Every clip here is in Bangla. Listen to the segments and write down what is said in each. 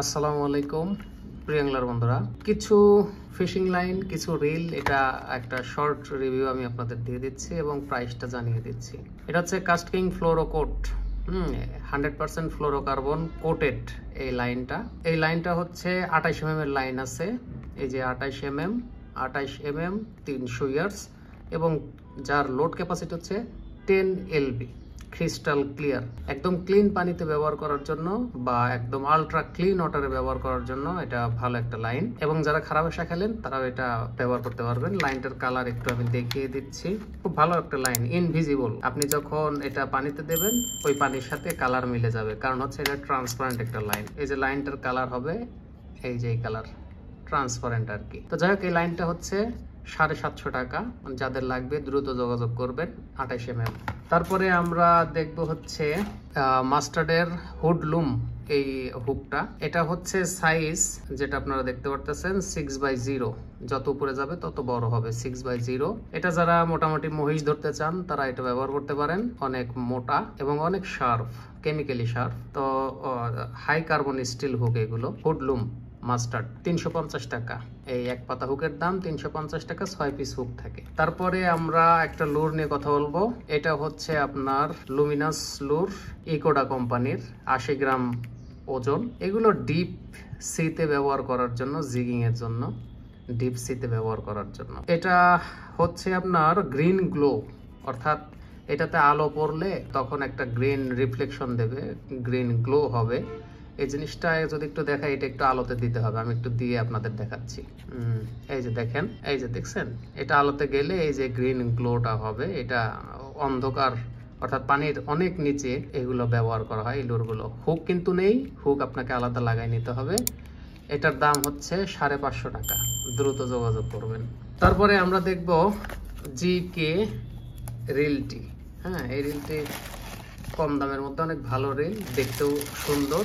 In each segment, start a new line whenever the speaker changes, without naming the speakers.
আসসালামু আলাইকুম প্রিয়াংলার বন্ধুরা, কিছু ফিশিং লাইন, কিছু রিল, এটা একটা শর্ট রিভিউ আমি আপনাদের দিয়ে দিচ্ছি এবং প্রাইসটা জানিয়ে দিচ্ছি। এটা হচ্ছে কাস্টকিং ফ্লোরোকোট 100% ফ্লোরোকার্বন কোটেড। এই লাইনটা হচ্ছে 28 mm এর লাইন আছে। এই যে 28 mm 300 ইয়ার্স এবং যার লোড ক্যাপাসিটি হচ্ছে 10 LB। ক্রিস্টাল ক্লিয়ার, একদম ক্লিন পানিতে ব্যবহার করার জন্য বা একদম আলট্রা ক্লিন ওয়াটারে ব্যবহার করার জন্য এটা ভালো একটা লাইন, এবং যারা খারাপ আশা খেলেন তারাও এটা ব্যবহার করতে পারবেন। লাইনটার কালার একটু আমি দেখিয়ে দিচ্ছি, খুব ভালো একটা লাইন, ইনভিজিবল। আপনি যখন এটা পানিতে দেবেন ওই পানির সাথে কালার মিলে যাবে, কারণ হচ্ছে এটা ট্রান্সপারেন্ট একটা লাইন। এই যে লাইনটার কালার হবে এই যে কালার, ট্রান্সপারেন্ট আর কি। তো যাই হোক, এই লাইনটা হচ্ছে 750 টাকা। যাদের লাগবে দ্রুত যোগাযোগ করবেন। 28 mm। তারপরে আমরা দেখব হচ্ছে মাস্টার্ডের হুডলুম। এই হুকটা, এটা হচ্ছে সাইজ যেটা আপনারা দেখতে পারতেছেন 6/0। যত উপরে যাবে তত বড় হবে, 6/0। এটা যারা মোটামুটি মহিষ ধরতে চান তারা এটা ব্যবহার করতে পারেন। অনেক মোটা এবং অনেক শার্প, কেমিক্যালি শার্প। তো হাই কার্বন স্টিল হুক এগুলো। হুডলুম মাস্টার্ড 350 টাকা। এই এক পাতা হুকের দাম 350 টাকা, 6 পিস হুক থাকে। তারপরে আমরা একটা লুর নিয়ে কথা বলবো। এটা হচ্ছে আপনার লুমিনাস লুর, ইকোডা কোম্পানির, 80 গ্রাম ওজন। এগুলো ডিপ সিতে ব্যবহার করার জন্য, জিগিং এর জন্য, ডিপ সিতে ব্যবহার করার জন্য। এটা হচ্ছে আপনার গ্রিন গ্লো, অর্থাৎ এটাতে আলো পড়লে তখন একটা গ্রিন রিফ্লেকশন দেবে, গ্রিন গ্লো হবে। এই জিনিসটা যদি একটু দেখাই, এটা একটু আলোতে দিতে হবে। আমি একটু দিয়ে আপনাদের দেখাচ্ছি। এই যে দেখেন, এই যে দেখছেন, এটা আলোতে গেলে এই যে গ্রিন গ্লোটা হবে। এটা অন্ধকার, অর্থাৎ পানির অনেক নিচে এগুলো ব্যবহার করা হয়, এই লুরগুলো। হুক কিন্তু নেই, হুক আপনাকে আলাদা লাগাই নিতে হবে। এটার দাম হচ্ছে 550 টাকা। দ্রুত যোগাযোগ করবেন। তারপরে আমরা দেখব জিকে রিলটি। হ্যাঁ, এই রিলটি কম দামের মধ্যে অনেক ভালো রিল, দেখতেও সুন্দর।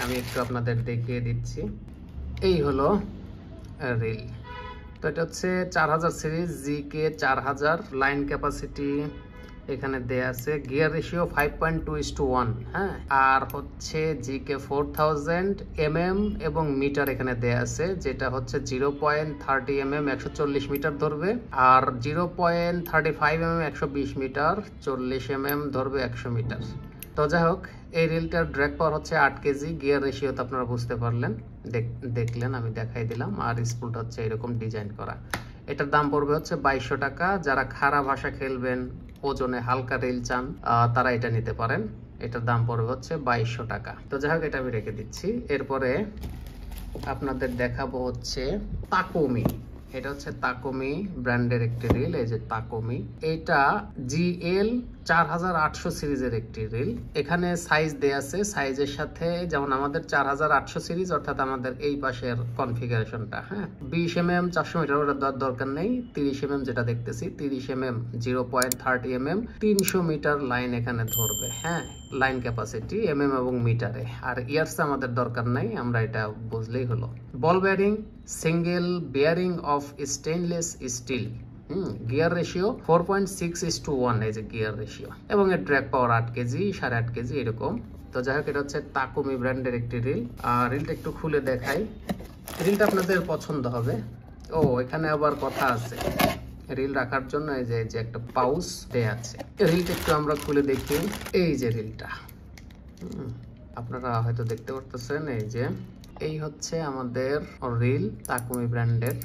আমি একটু আপনাদের দেখিয়ে দিচ্ছি। এই হলো রিল। তো এটা হচ্ছে 4000 সিরিজ, জিকে 4000। লাইন ক্যাপাসিটি এখানে দেয়া আছে, গিয়ার রেশিও 5.2:1। হ্যাঁ, আর হচ্ছে জিকে 4000 mm এবং মিটার এখানে দেয়া আছে, যেটা হচ্ছে 0.30 mm 140 মিটার ধরবে, আর 0.35 mm 120 মিটার, 40 mm ধরবে 100 মিটার। তো যাই হোক, এই রিলটার ড্র্যাগ পাওয়ার হচ্ছে 8 কেজি। গিয়ার রেশিও তো আপনারা বুঝতে পারলেন, দেখলেন, আমি দেখাই দিলাম। আর স্পুলটা হচ্ছে এরকম ডিজাইন করা। এটার দাম পড়বে হচ্ছে 2200 টাকা। যারা খারাপ ভাষা খেলবেন, ওজনে হালকা রিল চান, তারা এটা নিতে পারেন। এটার দাম পড়বে হচ্ছে 2200 টাকা। তো যাই হোক, এটা আমি রেখে দিচ্ছি। এরপরে আপনাদের দেখাবো হচ্ছে তাকোমি। এটা হচ্ছে তাকোমি ব্র্যান্ডের একটি রিল। এই যে তাকোমি, এটা GL 4800 সিরিজের একটি রিল। এখানে সাইজ দেয়া আছে, সাইজের সাথে যেমন আমাদের 4800 সিরিজ, অর্থাৎ আমাদের এই পাশের কনফিগারেশনটা। হ্যাঁ, 20 mm 400 মিটার ওটা দরকার নেই। 30 mm যেটা দেখতেছি, 30 mm 0.30 mm 300 মিটার লাইন এখানে ধরবে। হ্যাঁ, লাইন ক্যাপাসিটি mm এবং মিটারে। আর ইয়ার্স আমাদের দরকার নাই, আমরা এটা বুঝলেই হলো। বল bearing, single bearing of stainless steel. Gear ratio 4.6:1। এই যে গিয়ার রেশিও, এবং এর ড্র্যাগ পাওয়ার 8 কেজি, 8.5 কেজি এরকম। তো যাই হোক, এটা হচ্ছে তাকোমি ব্র্যান্ডের একটি রিল। আর রিলটা একটু খুলে দেখাই, রিলটা আপনাদের পছন্দ হবে। ও, এখানে আবার কথা আছে, রিল রাখার জন্য এই যে একটা পাউচ দেয়া আছে। রিলটা একটু আমরা খুলে দেখি। এই যে রিলটা আপনারা হয়তো দেখতে পারতেছেন, এই হচ্ছে আমাদের রিল, তাকোমি ব্র্যান্ডের,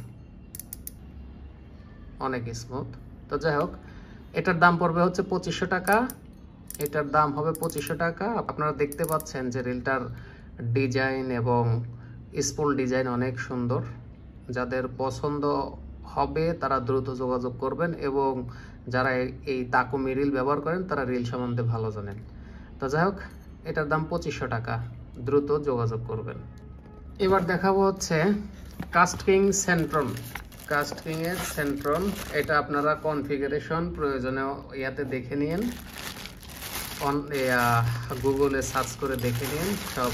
অনেক স্মুথ। তো যাই হোক, এটার দাম পড়বে হচ্ছে 2500 টাকা। এটার দাম হবে 2500 টাকা। আপনারা দেখতে পাচ্ছেন যে রিলটার ডিজাইন এবং স্পুল ডিজাইন অনেক সুন্দর। যাদের পছন্দ হবে তারা দ্রুত যোগাযোগ করবেন, এবং যারা এই তাকোমি রিল ব্যবহার করেন তারা রিল সম্বন্ধে ভালো জানেন। তো যাই হোক, এটার দাম 2500 টাকা। দ্রুত যোগাযোগ করবেন। এবার দেখাবো হচ্ছে কাস্টকিং সেন্ট্রন। কাস্টকিং এর সেন্ট্রন, এটা আপনারা কনফিগারেশন প্রয়োজনে ইয়াতে দেখে নিন, গুগলে সার্চ করে দেখে নিন, সব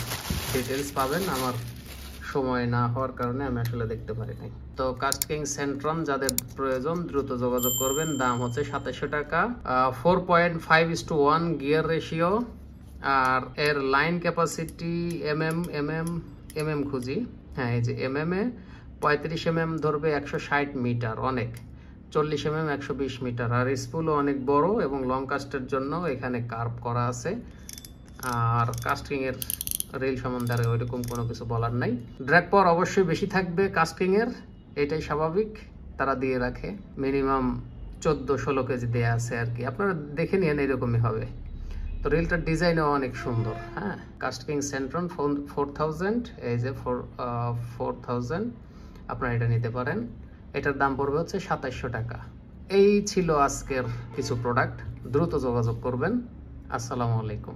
ডিটেলস পাবেন। আমার সময় না হওয়ার কারণে আমি আসলে দেখতে পারি নাই। তো কাস্টকিং সেন্ট্রন যাদের প্রয়োজন দ্রুত যোগাযোগ করবেন। দাম হচ্ছে 2700 টাকা। 4.5:1 গিয়ার রেশিও, আর এর লাইন ক্যাপাসিটি mm এমএম খুঁজি। হ্যাঁ, এই যে এমএম এ 35 এমএম ধরবে 160 মিটার, অনেক 40 এমএম 120 মিটার। আর স্পুলও অনেক বড় এবং লং কাস্টের জন্য এখানে কার্ভ করা আছে। আর কাস্টিং এর রিল সম্বন্ধে আর ওইরকম কোনো কিছু বলার নাই। ড্র্যাগ পাওয়ার অবশ্যই বেশি থাকবে কাস্টিং এর, এটাই স্বাভাবিক, তারা দিয়ে রাখে। মিনিমাম 14-16 কেজি দেয়া আছে আর কি, আপনারা দেখে নিন এরকমই হবে। তো রিলটার ডিজাইনও অনেক সুন্দর। হ্যাঁ, কাস্টিং সেন্ট্রন 4000, এই যে 4000 আপনারা এটা নিতে পারেন। এটার দাম পড়বে হচ্ছে 2700 টাকা। এই ছিল আজকের কিছু প্রোডাক্ট, দ্রুত যোগাযোগ করবেন। আসসালামু আলাইকুম।